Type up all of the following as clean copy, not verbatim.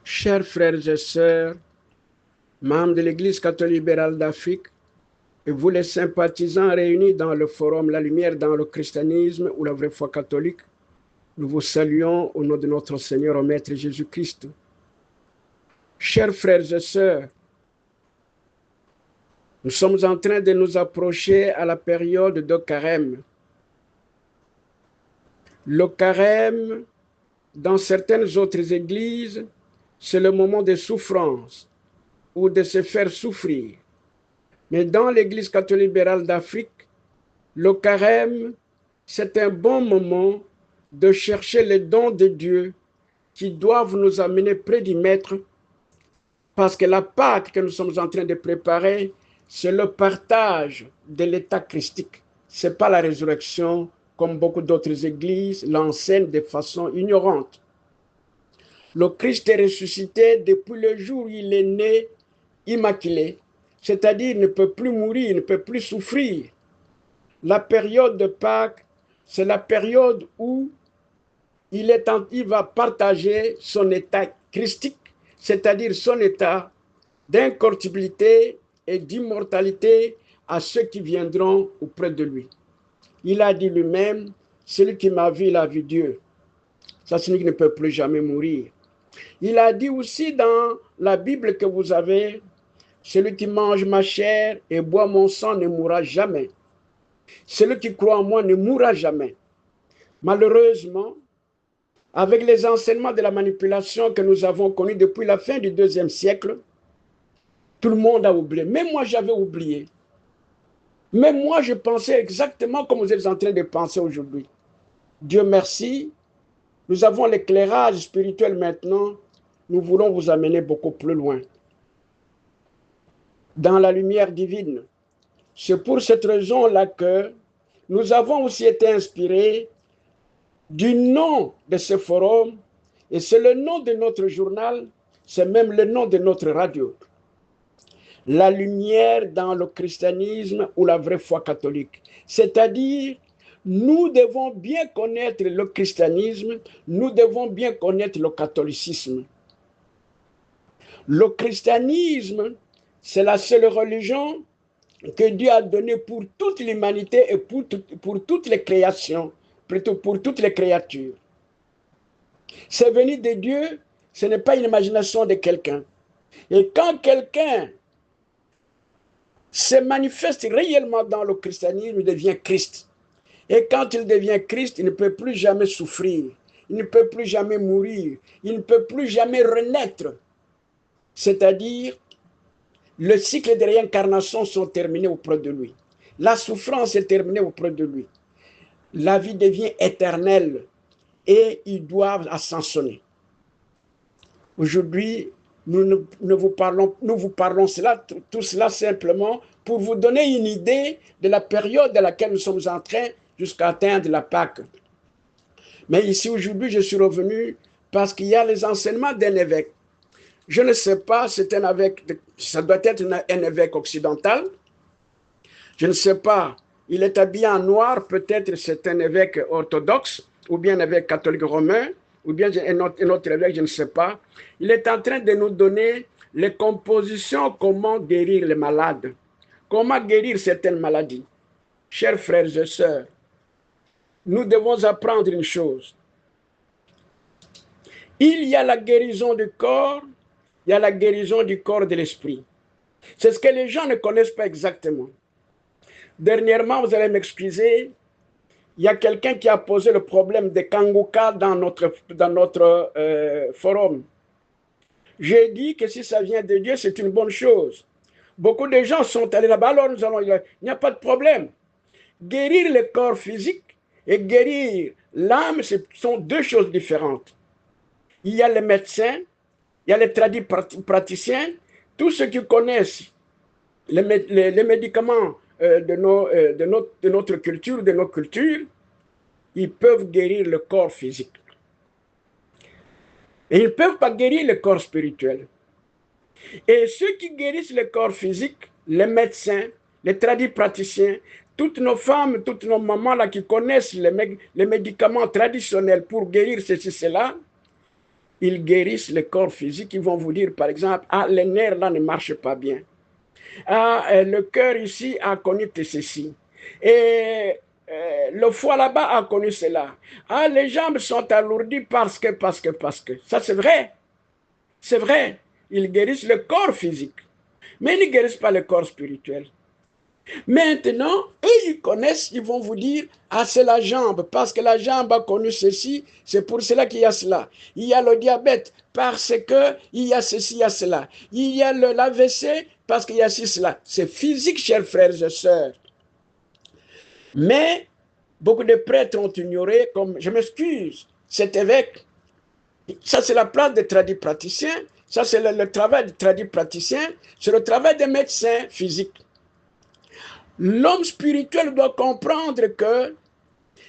Chers frères et sœurs, membres de l'Église catholique libérale d'Afrique, et vous les sympathisants réunis dans le forum La Lumière dans le christianisme ou la vraie foi catholique, nous vous saluons au nom de notre Seigneur, au Maître Jésus-Christ. Chers frères et sœurs, nous sommes en train de nous approcher à la période de carême. Le carême, dans certaines autres églises, c'est le moment de souffrance ou de se faire souffrir. Mais dans l'Église catholique libérale d'Afrique, le carême, c'est un bon moment de chercher les dons de Dieu qui doivent nous amener près du Maître, parce que la Pâque que nous sommes en train de préparer, c'est le partage de l'état christique. Ce n'est pas la résurrection, comme beaucoup d'autres églises l'enseignent de façon ignorante. Le Christ est ressuscité depuis le jour où il est né immaculé, c'est-à-dire il ne peut plus mourir, il ne peut plus souffrir. La période de Pâques, c'est la période où il va partager son état christique, c'est-à-dire son état d'incorruptibilité et d'immortalité à ceux qui viendront auprès de lui. Il a dit lui-même, celui qui m'a vu, il a vu Dieu. Ça signifie qu'il ne peut plus jamais mourir. Il a dit aussi dans la Bible que vous avez, celui qui mange ma chair et boit mon sang ne mourra jamais. Celui qui croit en moi ne mourra jamais. Malheureusement, avec les enseignements de la manipulation que nous avons connus depuis la fin du IIe siècle, tout le monde a oublié. Même moi, j'avais oublié. Même moi, je pensais exactement comme vous êtes en train de penser aujourd'hui. Dieu merci, nous avons l'éclairage spirituel maintenant. Nous voulons vous amener beaucoup plus loin. Dans la lumière divine. C'est pour cette raison-là que nous avons aussi été inspirés du nom de ce forum, et c'est le nom de notre journal, c'est même le nom de notre radio. La lumière dans le christianisme ou la vraie foi catholique. C'est-à-dire, nous devons bien connaître le christianisme, nous devons bien connaître le catholicisme. Le christianisme, c'est la seule religion que Dieu a donnée pour toute l'humanité et pour toutes les créations, plutôt pour toutes les créatures. C'est venu de Dieu, ce n'est pas une imagination de quelqu'un. Et quand quelqu'un se manifeste réellement dans le christianisme, il devient Christ. Et quand il devient Christ, il ne peut plus jamais souffrir, il ne peut plus jamais mourir, il ne peut plus jamais renaître. C'est-à-dire, le cycle de réincarnation sont terminés auprès de lui. La souffrance est terminée auprès de lui. La vie devient éternelle et ils doivent ascensionner. Aujourd'hui, nous vous parlons tout cela simplement pour vous donner une idée de la période dans laquelle nous sommes en train jusqu'à atteindre la Pâque. Mais ici, aujourd'hui, je suis revenu parce qu'il y a les enseignements d'un évêque. Je ne sais pas, c'est un évêque, ça doit être un évêque occidental. Je ne sais pas, il est habillé en noir, peut-être c'est un évêque orthodoxe, ou bien un évêque catholique romain, ou bien un autre évêque, je ne sais pas. Il est en train de nous donner les compositions, comment guérir les malades, comment guérir certaines maladies. Chers frères et sœurs, nous devons apprendre une chose. Il y a la guérison du corps, il y a la guérison du corps et de l'esprit. C'est ce que les gens ne connaissent pas exactement. Dernièrement, vous allez m'excuser, il y a quelqu'un qui a posé le problème des Kanguka dans notre forum. J'ai dit que si ça vient de Dieu, c'est une bonne chose. Beaucoup de gens sont allés là-bas, alors il n'y a pas de problème. Guérir le corps physique et guérir l'âme, ce sont deux choses différentes. Il y a les médecins, il y a les praticiens, tous ceux qui connaissent les médicaments de notre culture, de nos cultures, ils peuvent guérir le corps physique. Et ils ne peuvent pas guérir le corps spirituel. Et ceux qui guérissent le corps physique, les médecins, les praticiens, toutes nos femmes, toutes nos mamans là qui connaissent les médicaments traditionnels pour guérir ceci, cela, ils guérissent le corps physique. Ils vont vous dire, par exemple, ah, les nerfs là ne marchent pas bien. Ah, le cœur ici a connu ceci. Et le foie là-bas a connu cela. Ah, les jambes sont alourdies parce que. Ça, c'est vrai. C'est vrai. Ils guérissent le corps physique. Mais ils ne guérissent pas le corps spirituel. Maintenant, eux, ils connaissent, ils vont vous dire, ah, c'est la jambe, parce que la jambe a connu ceci, c'est pour cela qu'il y a cela. Il y a le diabète, parce que il y a ceci, il y a cela. Il y a l'AVC, parce qu'il y a ceci, cela. C'est physique, chers frères et sœurs. Mais beaucoup de prêtres ont ignoré, comme, je m'excuse, cet évêque, ça c'est la place des tradis praticiens, ça c'est le travail des tradis praticiens, c'est le travail des médecins physiques. L'homme spirituel doit comprendre que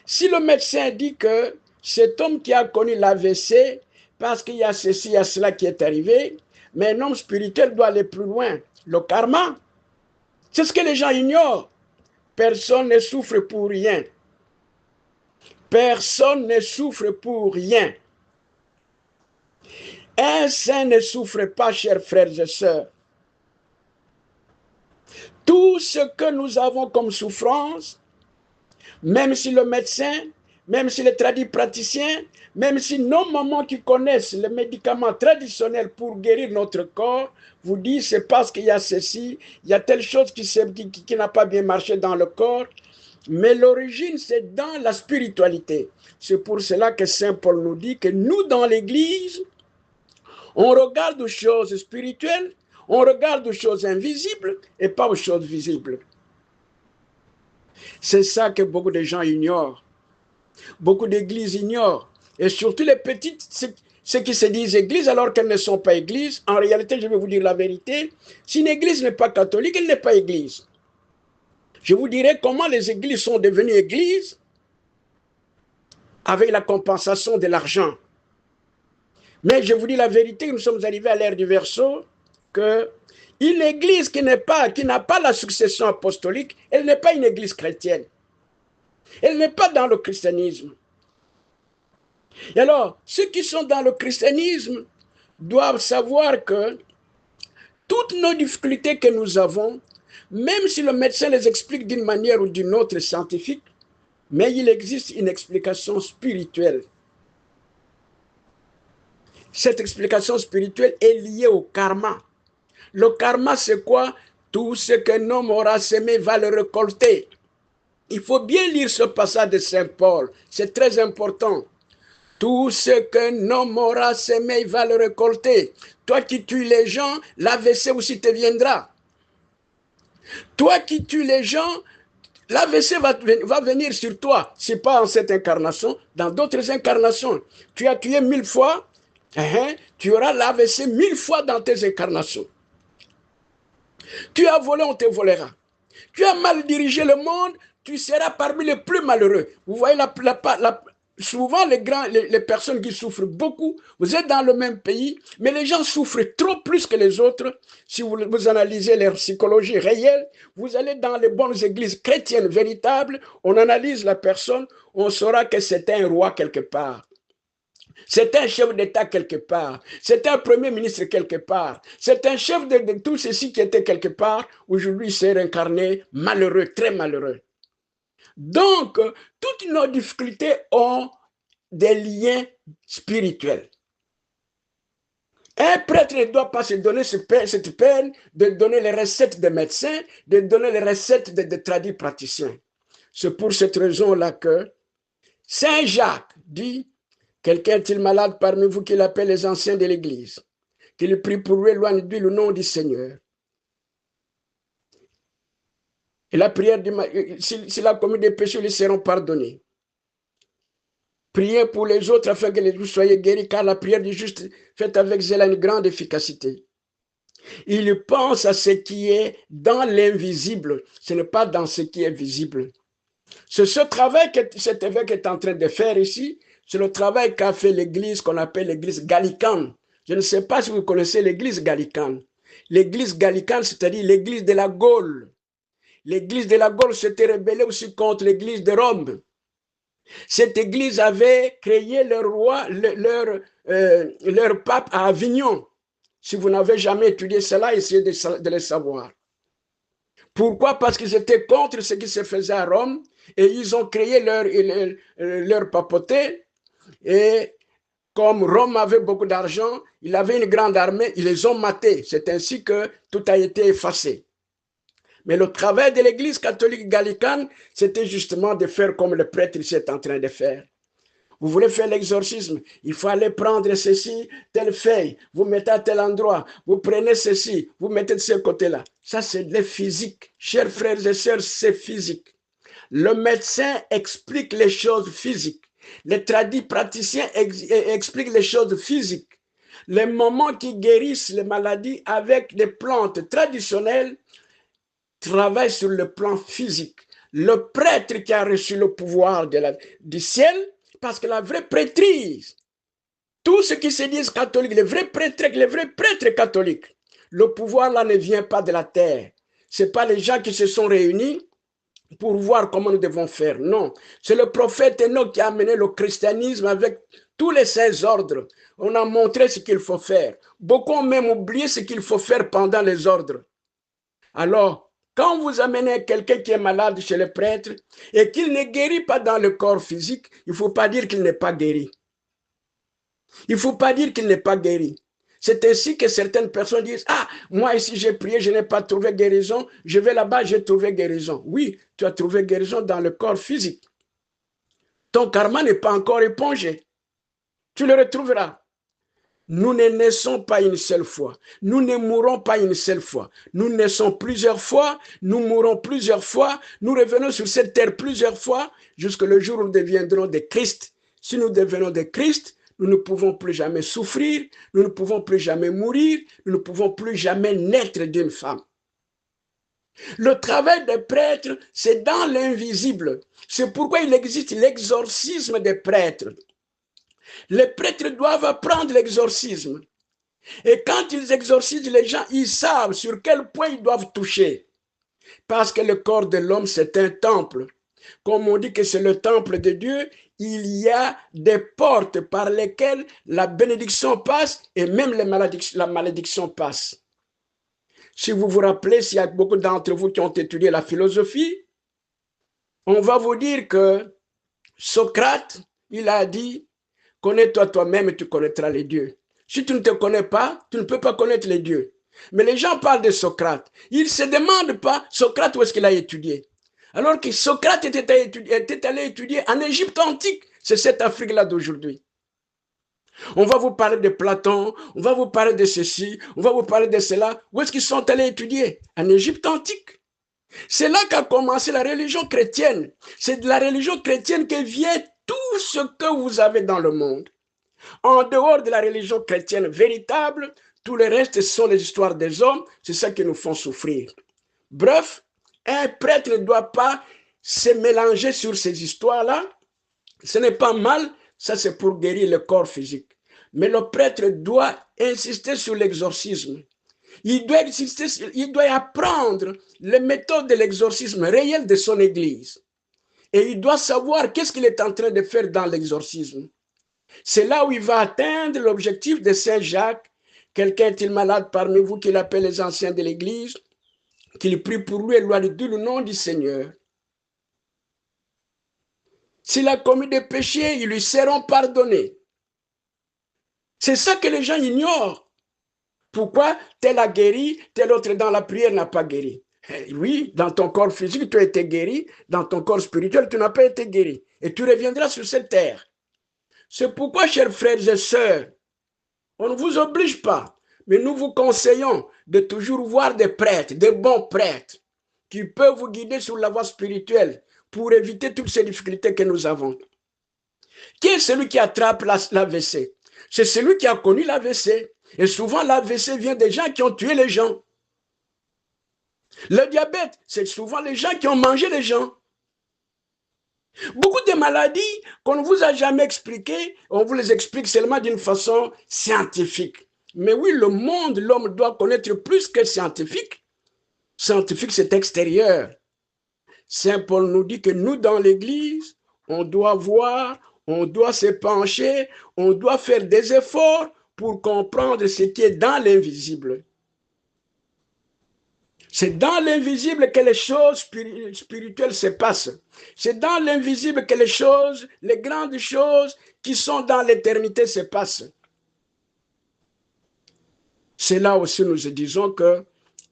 si le médecin dit que cet homme qui a connu l'AVC, parce qu'il y a ceci, il y a cela qui est arrivé, mais un homme spirituel doit aller plus loin. Le karma, c'est ce que les gens ignorent. Personne ne souffre pour rien. Personne ne souffre pour rien. Un saint ne souffre pas, chers frères et sœurs. Tout ce que nous avons comme souffrance, même si le médecin, même si les praticiens, même si nos mamans qui connaissent les médicaments traditionnels pour guérir notre corps, vous disent c'est parce qu'il y a ceci, il y a telle chose qui n'a pas bien marché dans le corps. Mais l'origine, c'est dans la spiritualité. C'est pour cela que Saint Paul nous dit que nous, dans l'Église, on regarde aux choses spirituelles, on regarde aux choses invisibles et pas aux choses visibles. C'est ça que beaucoup de gens ignorent. Beaucoup d'églises ignorent. Et surtout les petites, ceux qui se disent églises alors qu'elles ne sont pas églises. En réalité, je vais vous dire la vérité. Si une église n'est pas catholique, elle n'est pas église. Je vous dirai comment les églises sont devenues églises avec la compensation de l'argent. Mais je vous dis la vérité, nous sommes arrivés à l'ère du Verseau, que une église qui n'a pas la succession apostolique, elle n'est pas une église chrétienne. Elle n'est pas dans le christianisme. Et alors, ceux qui sont dans le christianisme doivent savoir que toutes nos difficultés que nous avons, même si le médecin les explique d'une manière ou d'une autre scientifique, mais il existe une explication spirituelle. Cette explication spirituelle est liée au karma. Le karma, c'est quoi? Tout ce qu'un homme aura semé va le récolter. Il faut bien lire ce passage de Saint Paul. C'est très important. Tout ce qu'un homme aura semé, il va le récolter. Toi qui tues les gens, l'AVC aussi te viendra. Toi qui tues les gens, l'AVC va venir sur toi. Ce n'est pas en cette incarnation, dans d'autres incarnations. Tu as tué 1000 fois, tu auras l'AVC 1000 fois dans tes incarnations. Tu as volé, on te volera. Tu as mal dirigé le monde, tu seras parmi les plus malheureux. Vous voyez, souvent les personnes qui souffrent beaucoup, vous êtes dans le même pays, mais les gens souffrent trop plus que les autres. Si vous analysez leur psychologie réelle, vous allez dans les bonnes églises chrétiennes véritables, on analyse la personne, on saura que c'est un roi quelque part. C'est un chef d'État quelque part. C'est un premier ministre quelque part. C'est un chef de tout ceci qui était quelque part. Aujourd'hui, s'est réincarné malheureux, très malheureux. Donc, toutes nos difficultés ont des liens spirituels. Un prêtre ne doit pas se donner cette peine de donner les recettes des médecins, de donner les recettes des tradis praticiens. C'est pour cette raison-là que Saint Jacques dit: quelqu'un est-il malade parmi vous qui l'appelle les anciens de l'Église, qu'il prie pour lui, éloigne de lui le nom du Seigneur. Et la prière, s'il a commis des péchés, lui seront pardonnés. Priez pour les autres afin que vous soyez guéris, car la prière du juste faite avec zèle a une grande efficacité. Il pense à ce qui est dans l'invisible, ce n'est pas dans ce qui est visible. C'est ce travail que cet évêque est en train de faire ici, c'est le travail qu'a fait l'église qu'on appelle l'église gallicane. Je ne sais pas si vous connaissez l'église gallicane. L'église gallicane, c'est-à-dire l'église de la Gaule. L'église de la Gaule s'était rebellée aussi contre l'église de Rome. Cette église avait créé leur roi, leur pape à Avignon. Si vous n'avez jamais étudié cela, essayez de le savoir. Pourquoi? Parce qu'ils étaient contre ce qui se faisait à Rome et ils ont créé leur papauté. Et comme Rome avait beaucoup d'argent, il avait une grande armée, ils les ont matés. C'est ainsi que tout a été effacé. Mais le travail de l'église catholique gallicane, c'était justement de faire comme le prêtre est en train de faire. Vous voulez faire l'exorcisme, il faut aller prendre ceci, telle feuille, vous mettez à tel endroit, vous prenez ceci, vous mettez de ce côté-là. Ça, c'est de la physique. Chers frères et sœurs, c'est physique. Le médecin explique les choses physiques. Les praticiens expliquent les choses physiques. Les moments qui guérissent les maladies avec des plantes traditionnelles travaillent sur le plan physique. Le prêtre qui a reçu le pouvoir du ciel, parce que la vraie prêtrise, tout ce qui se dit catholique, les vrais prêtres catholiques, le pouvoir là ne vient pas de la terre. Ce n'est pas les gens qui se sont réunis pour voir comment nous devons faire. Non, c'est le prophète Enoch qui a amené le christianisme avec tous les 16 ordres. On a montré ce qu'il faut faire. Beaucoup ont même oublié ce qu'il faut faire pendant les ordres. Alors, quand vous amenez quelqu'un qui est malade chez le prêtre et qu'il ne guérit pas dans le corps physique, il ne faut pas dire qu'il n'est pas guéri. Il ne faut pas dire qu'il n'est pas guéri. C'est ainsi que certaines personnes disent, ah, moi ici j'ai prié, je n'ai pas trouvé guérison, je vais là-bas, j'ai trouvé guérison. Oui, tu as trouvé guérison dans le corps physique. Ton karma n'est pas encore épongé. Tu le retrouveras. Nous ne naissons pas une seule fois. Nous ne mourrons pas une seule fois. Nous naissons plusieurs fois, nous mourons plusieurs fois, nous revenons sur cette terre plusieurs fois, jusqu'au jour où nous deviendrons des Christ. Si nous devenons des Christ, nous ne pouvons plus jamais souffrir, nous ne pouvons plus jamais mourir, nous ne pouvons plus jamais naître d'une femme. Le travail des prêtres, c'est dans l'invisible. C'est pourquoi il existe l'exorcisme des prêtres. Les prêtres doivent apprendre l'exorcisme. Et quand ils exorcisent les gens, ils savent sur quel point ils doivent toucher. Parce que le corps de l'homme, c'est un temple. Comme on dit que c'est le temple de Dieu, il y a des portes par lesquelles la bénédiction passe et même la malédiction passe. Si vous vous rappelez, s'il y a beaucoup d'entre vous qui ont étudié la philosophie, on va vous dire que Socrate, il a dit, connais-toi toi-même et tu connaîtras les dieux. Si tu ne te connais pas, tu ne peux pas connaître les dieux. Mais les gens parlent de Socrate. Ils ne se demandent pas, Socrate, où est-ce qu'il a étudié? Alors que Socrate était allé étudier en Égypte antique. C'est cette Afrique-là d'aujourd'hui. On va vous parler de Platon, on va vous parler de ceci, on va vous parler de cela. Où est-ce qu'ils sont allés étudier? En Égypte antique. C'est là qu'a commencé la religion chrétienne. C'est de la religion chrétienne que vient tout ce que vous avez dans le monde. En dehors de la religion chrétienne véritable, tout le reste sont les histoires des hommes, c'est ça qui nous font souffrir. Bref, un prêtre ne doit pas se mélanger sur ces histoires-là. Ce n'est pas mal, ça c'est pour guérir le corps physique. Mais le prêtre doit insister sur l'exorcisme. Il doit apprendre les méthodes de l'exorcisme réel de son église. Et il doit savoir qu'est-ce qu'il est en train de faire dans l'exorcisme. C'est là où il va atteindre l'objectif de Saint Jacques. Quelqu'un est-il malade parmi vous qu'il appelle les anciens de l'église, qu'il prie pour lui et lui dit le nom du Seigneur. S'il a commis des péchés, ils lui seront pardonnés. C'est ça que les gens ignorent. Pourquoi tel a guéri, tel autre dans la prière n'a pas guéri? Oui, dans ton corps physique, tu as été guéri, dans ton corps spirituel, tu n'as pas été guéri. Et tu reviendras sur cette terre. C'est pourquoi, chers frères et sœurs, on ne vous oblige pas, mais nous vous conseillons de toujours voir des prêtres, des bons prêtres, qui peuvent vous guider sur la voie spirituelle pour éviter toutes ces difficultés que nous avons. Qui est celui qui attrape l'AVC? C'est celui qui a connu l'AVC. Et souvent, l'AVC vient des gens qui ont tué les gens. Le diabète, c'est souvent les gens qui ont mangé les gens. Beaucoup de maladies qu'on ne vous a jamais expliquées, on vous les explique seulement d'une façon scientifique. Mais oui, le monde, l'homme doit connaître plus que scientifique. Scientifique, c'est extérieur. Saint Paul nous dit que nous, dans l'Église, on doit voir, on doit se pencher, on doit faire des efforts pour comprendre ce qui est dans l'invisible. C'est dans l'invisible que les choses spirituelles se passent. C'est dans l'invisible que les choses, les grandes choses qui sont dans l'éternité se passent. C'est là aussi nous disons que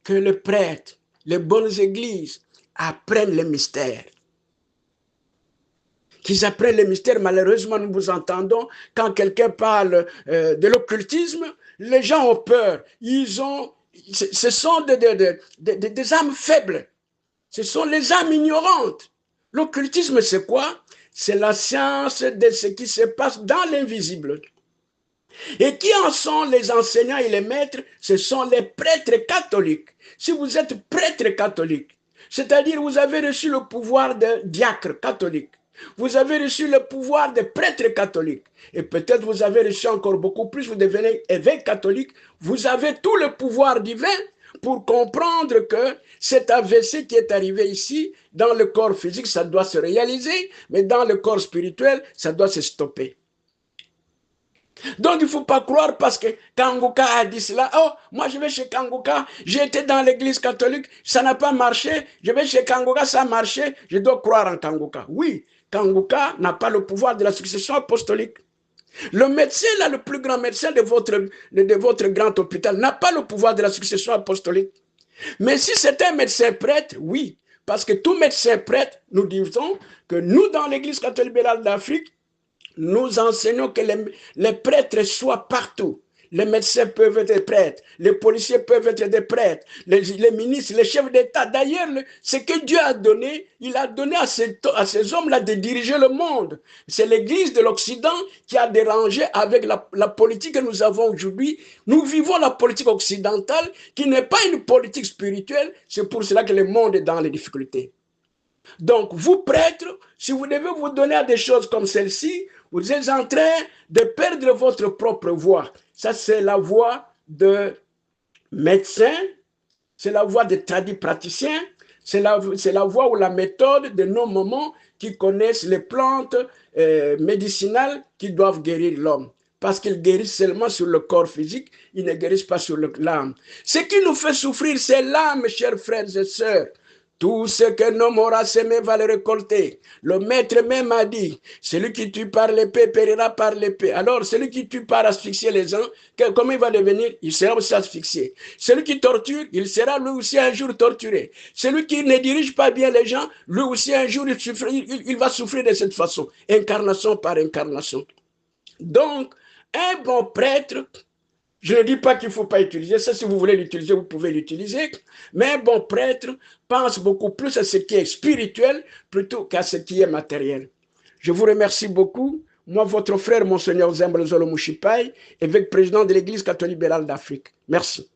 les prêtres, les bonnes églises apprennent les mystères. Qu'ils apprennent les mystères. Malheureusement, nous vous entendons, quand quelqu'un parle de l'occultisme, les gens ont peur. Ce sont des âmes faibles. Ce sont les âmes ignorantes. L'occultisme, c'est quoi? C'est la science de ce qui se passe dans l'invisible. Et qui en sont les enseignants et les maîtres? Ce sont les prêtres catholiques. Si vous êtes prêtre catholique, c'est-à-dire vous avez reçu le pouvoir de diacre catholique, vous avez reçu le pouvoir de prêtre catholique, et peut-être vous avez reçu encore beaucoup plus, vous devenez évêque catholique, vous avez tout le pouvoir divin pour comprendre que cet AVC qui est arrivé ici, dans le corps physique, ça doit se réaliser, mais dans le corps spirituel, ça doit se stopper. Donc, il ne faut pas croire parce que Kangoka a dit cela. Oh, moi, je vais chez Kangoka. J'ai été dans l'église catholique. Ça n'a pas marché. Je vais chez Kangoka, ça a marché. Je dois croire en Kangoka. Oui, Kangoka n'a pas le pouvoir de la succession apostolique. Le médecin, là, le plus grand médecin de votre grand hôpital, n'a pas le pouvoir de la succession apostolique. Mais si c'est un médecin prêtre, oui. Parce que tout médecin prêtre, nous disons que nous, dans l'église catholique libérale d'Afrique, nous enseignons que les prêtres soient partout. Les médecins peuvent être des prêtres, les policiers peuvent être des prêtres, les ministres, les chefs d'État. D'ailleurs, ce que Dieu a donné, il a donné à ces hommes-là de diriger le monde. C'est l'Église de l'Occident qui a dérangé avec la politique que nous avons aujourd'hui. Nous vivons la politique occidentale qui n'est pas une politique spirituelle. C'est pour cela que le monde est dans les difficultés. Donc, vous prêtres, si vous devez vous donner à des choses comme celle-ci, vous êtes en train de perdre votre propre voix. Ça, c'est la voix de médecins, c'est la voix de tradipraticiens, c'est la voix ou la méthode de nos mamans qui connaissent les plantes médicinales qui doivent guérir l'homme. Parce qu'ils guérissent seulement sur le corps physique, ils ne guérissent pas sur l'âme. Ce qui nous fait souffrir, c'est l'âme, chers frères et sœurs. Tout ce que l'homme aura semé va le récolter. Le maître même a dit, celui qui tue par l'épée périra par l'épée. Alors, celui qui tue par asphyxier les gens, comment il va devenir? Il sera aussi asphyxié. Celui qui torture, il sera lui aussi un jour torturé. Celui qui ne dirige pas bien les gens, lui aussi un jour, il va souffrir de cette façon, incarnation par incarnation. Donc, un bon prêtre, je ne dis pas qu'il ne faut pas utiliser ça. Si vous voulez l'utiliser, vous pouvez l'utiliser. Mais un bon prêtre pense beaucoup plus à ce qui est spirituel plutôt qu'à ce qui est matériel. Je vous remercie beaucoup. Moi, votre frère, Monseigneur Zembro Zolo Mouchipai, évêque président de l'Église catholique libérale d'Afrique. Merci.